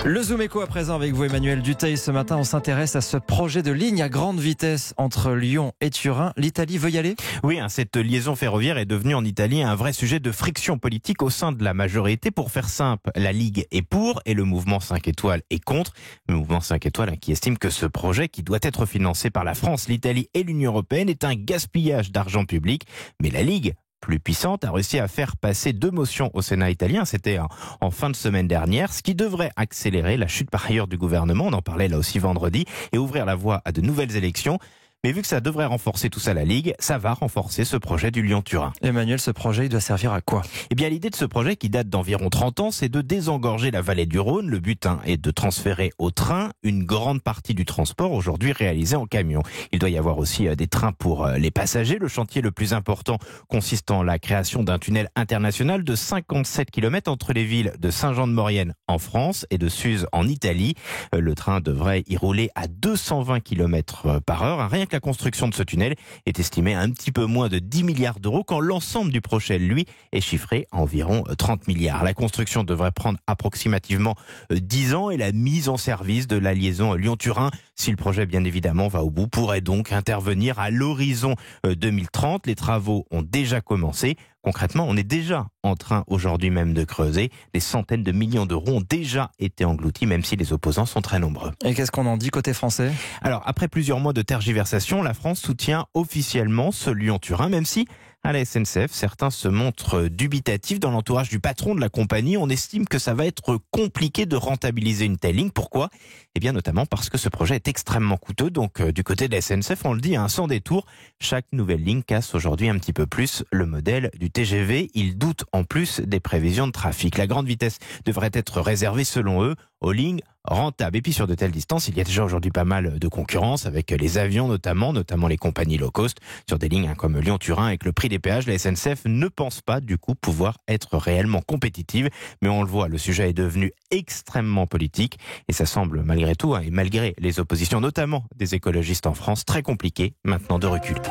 Le Zoom Éco à présent avec vous, Emmanuel Dutheil. Ce matin, on s'intéresse à ce projet de ligne à grande vitesse entre Lyon et Turin. L'Italie veut y aller ? Oui, cette liaison ferroviaire est devenue en Italie un vrai sujet de friction politique au sein de la majorité. Pour faire simple, la Ligue est pour et le mouvement 5 étoiles est contre. Le mouvement 5 étoiles qui estime que ce projet, qui doit être financé par la France, l'Italie et l'Union européenne, est un gaspillage d'argent public. Mais la Ligue, plus puissante, a réussi à faire passer 2 motions au Sénat italien. C'était en fin de semaine dernière, ce qui devrait accélérer la chute par ailleurs du gouvernement. On en parlait là aussi vendredi et ouvrir la voie à de nouvelles élections. Mais vu que ça devrait renforcer tout ça la Ligue, ça va renforcer ce projet du Lyon-Turin. Emmanuel, ce projet, il doit servir à quoi ? Eh bien, l'idée de ce projet, qui date d'environ 30 ans, c'est de désengorger la vallée du Rhône. Le but est de transférer au train une grande partie du transport aujourd'hui réalisé en camion. Il doit y avoir aussi des trains pour les passagers. Le chantier le plus important consiste en la création d'un tunnel international de 57 km entre les villes de Saint-Jean-de-Maurienne en France et de Suse en Italie. Le train devrait y rouler à 220 km par heure. Rien que la construction de ce tunnel est estimée à un petit peu moins de 10 milliards d'euros, quand l'ensemble du projet, lui, est chiffré à environ 30 milliards. La construction devrait prendre approximativement 10 ans et la mise en service de la liaison Lyon-Turin, si le projet bien évidemment va au bout, pourrait donc intervenir à l'horizon 2030. Les travaux ont déjà commencé. Concrètement, on est déjà en train aujourd'hui même de creuser. Des centaines de millions d'euros ont déjà été engloutis, même si les opposants sont très nombreux. Et qu'est-ce qu'on en dit côté français ? Alors, après plusieurs mois de tergiversation, la France soutient officiellement ce Lyon-Turin, même si à la SNCF, certains se montrent dubitatifs. Dans l'entourage du patron de la compagnie, on estime que ça va être compliqué de rentabiliser une telle ligne. Pourquoi ? Eh bien, notamment parce que ce projet est extrêmement coûteux. Donc, du côté de la SNCF, on le dit, sans détour, chaque nouvelle ligne casse aujourd'hui un petit peu plus le modèle du TGV. Ils doutent en plus des prévisions de trafic. La grande vitesse devrait être réservée, selon eux, aux lignes rentables. Et puis sur de telles distances, il y a déjà aujourd'hui pas mal de concurrence avec les avions notamment les compagnies low cost. Sur des lignes comme Lyon-Turin, avec le prix des péages, la SNCF ne pense pas du coup pouvoir être réellement compétitive. Mais on le voit, le sujet est devenu extrêmement politique et ça semble malgré tout, et malgré les oppositions notamment des écologistes en France, très compliqué maintenant de reculer.